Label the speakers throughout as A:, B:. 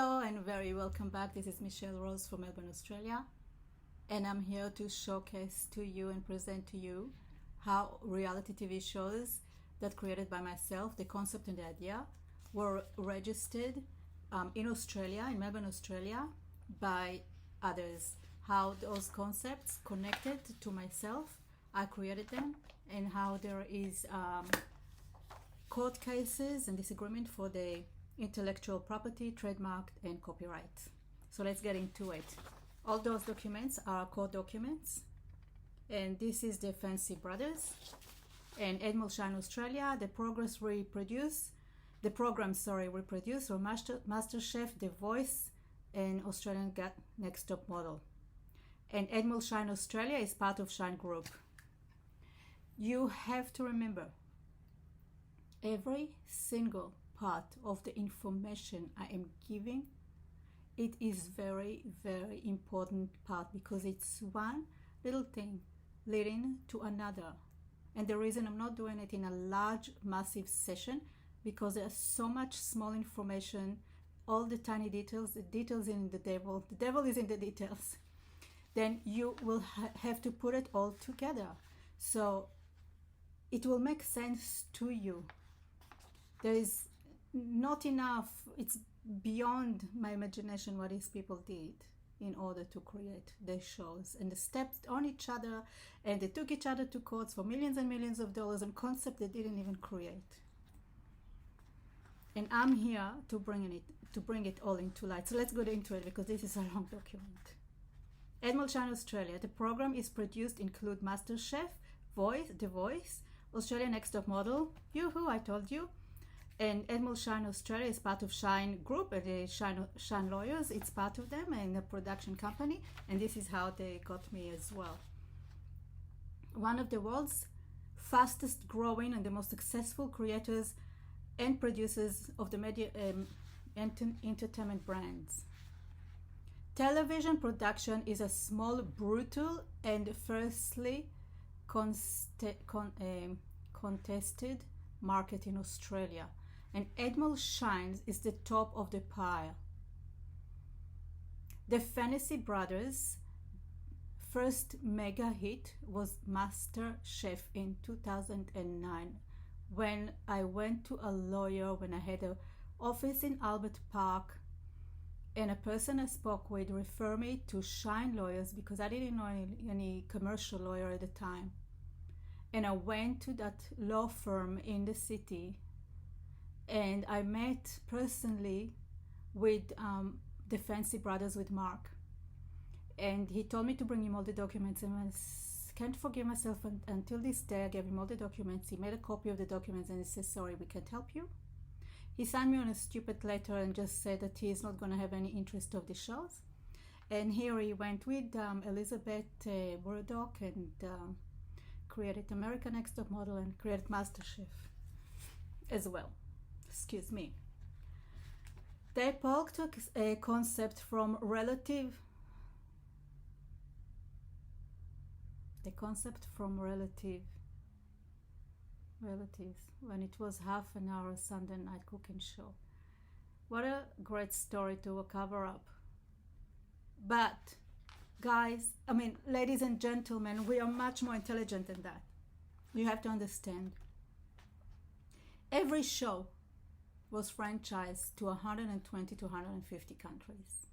A: Hello and very welcome back. This is Michelle Rose from Melbourne, Australia, and I'm here to showcase to you and present to you how reality TV shows that created by myself, the concept and the idea, were registered in Australia, in Melbourne, Australia, by others. How those concepts connected to myself, I created them, and how there is court cases and disagreement for the intellectual property, trademark, and copyright. So let's get into it. All those documents are court documents, and this is the Fancy Brothers and MELBOURNE, Australia. The programs reproduce or MasterChef, The Voice, and Australian Got Next Top Model. And MELBOURNE, Australia is part of Shine Group. You have to remember, every single part of the information I am giving, it is very, very important part, because it's one little thing leading to another. And the reason I'm not doing it in a large, massive session, because there's so much small information, all the tiny details, the details in the devil is in the details. Then you will have to put it all together, so it will make sense to you. There is not enough, it's beyond my imagination what these people did in order to create their shows, and the steps on each other, and they took each other to courts for millions and millions of dollars on concept they didn't even create. And I'm here to bring it all into light. So let's go into it, because this is a long document. MELBOURNE, Australia. The program is produced include MasterChef, The Voice, Australian Next Top Model, yoo-hoo, I told you. And MELBOURNE, Australia is part of Shine Group, and the Shine Lawyers, it's part of them, and a production company. And this is how they got me as well. One of the world's fastest growing and the most successful creators and producers of the media entertainment brands. Television production is a small, brutal, and fiercely contested market in Australia, and MELBOURNE is the top of the pile. The Fancy Brothers' first mega hit was MasterChef in 2009, when I went to a lawyer when I had an office in Albert Park, and a person I spoke with referred me to Shine Lawyers, because I didn't know any commercial lawyer at the time. And I went to that law firm in the city, and I met personally with the Fancy Brothers, with Mark. And he told me to bring him all the documents, and I can't forgive myself until this day. I gave him all the documents. He made a copy of the documents, and he says, sorry, we can't help you. He signed me on a stupid letter and just said that he is not going to have any interest of the shows. And here he went with Elizabeth Murdoch, and created American Next Top Model, and created MasterChef as well. Excuse me. They took a concept from relatives when it was half an hour Sunday night cooking show. What a great story to cover up. But guys, ladies and gentlemen, we are much more intelligent than that. You have to understand. Every show was franchised to 120 to 150 countries.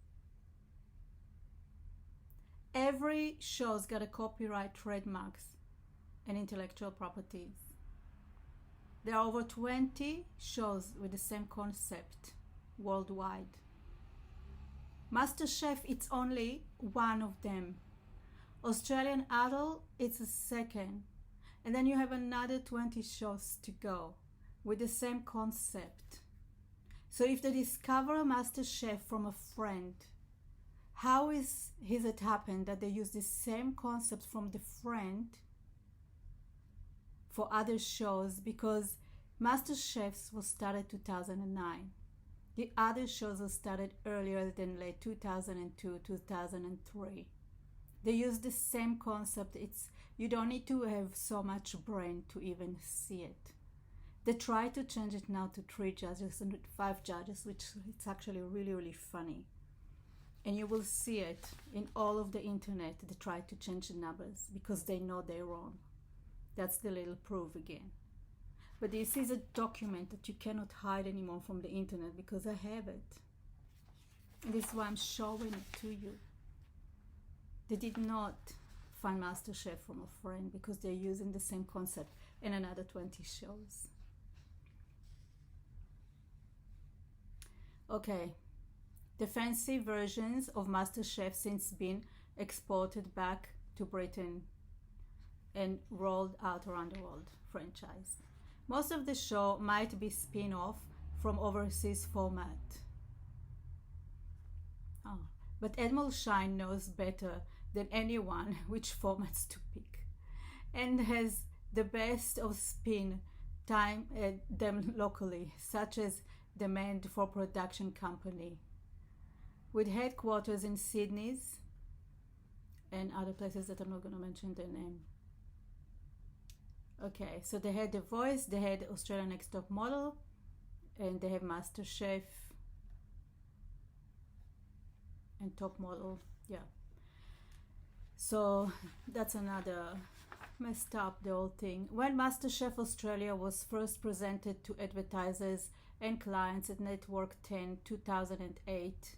A: Every show's got a copyright, trademarks, and intellectual properties. There are over 20 shows with the same concept worldwide. MasterChef, it's only one of them. Australian Idol, it's a second. And then you have another 20 shows to go with the same concept. So if they discover MasterChef from a friend, how is it happened that they use the same concept from the friend for other shows? Because MasterChef was started 2009. The other shows were started earlier than late 2002, 2003. They use the same concept. You don't need to have so much brain to even see it. They try to change it now to 3 judges and 5 judges, which it's actually really, really funny. And you will see it in all of the internet. They try to change the numbers because they know they're wrong. That's the little proof again. But this is a document that you cannot hide anymore from the internet because I have it. And this is why I'm showing it to you. They did not find MasterChef from a friend because they're using the same concept in another 20 shows. Okay, the fancy versions of MasterChef since been exported back to Britain and rolled out around the world franchise. Most of the show might be spin-off from overseas format. But Admiral Shine knows better than anyone which formats to pick and has the best of spin time them locally, such as the Made for Production Company, with headquarters in Sydney's and other places that I'm not going to mention their name. Okay, so they had The Voice, they had Australia Next Top Model, and they have MasterChef and Top Model. Yeah. So that's another messed up, the whole thing. When MasterChef Australia was first presented to advertisers and clients at Network 10 2008,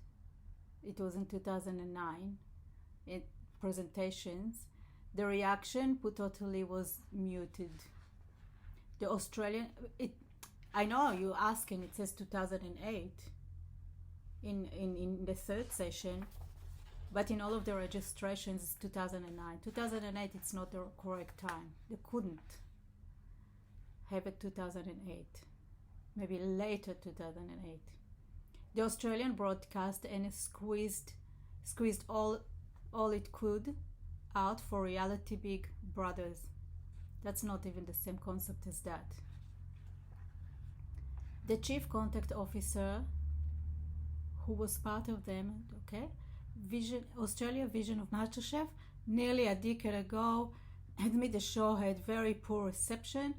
A: it was in 2009 in presentations, the reaction put totally was muted. The Australian, I know you're asking, it says 2008 in the third session, but in all of the registrations it's 2009. 2008, it's not the correct time. They couldn't have it 2008, maybe later 2008. The Australian broadcast and squeezed all it could out for reality Big Brothers. That's not even the same concept as that. The chief contact officer, who was part of them, okay, Australia vision of MasterChef, nearly a decade ago, admit the show had very poor reception,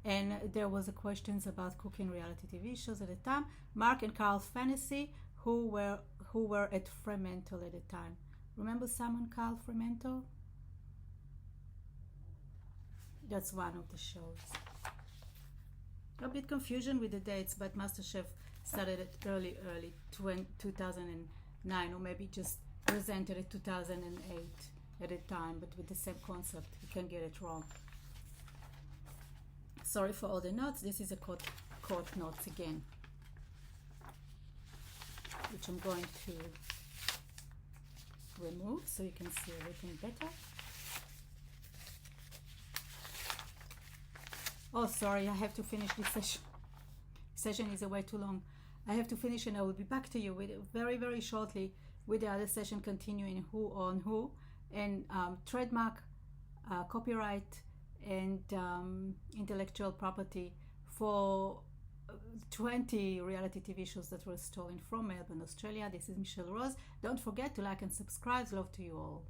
A: and there was a questions about cooking reality TV shows at the time. Mark and Carl Fantasy, who were at Fremantle at the time. Remember Simon Carl Fremantle? That's one of the shows. A bit confusion with the dates, but MasterChef started at early 2009, or maybe just presented it 2008 at a time, but with the same concept. You can get it wrong. Sorry for all the notes. This is a court notes again, which I'm going to remove so you can see everything better. Oh, sorry, I have to finish this session. Session is way too long. I have to finish, and I will be back to you with very, very shortly with the other session, continuing who on who, and trademark, copyright, and intellectual property for 20 reality TV shows that were stolen from Melbourne, Australia. This is Michelle Rose. Don't forget to like and subscribe. Love to you all.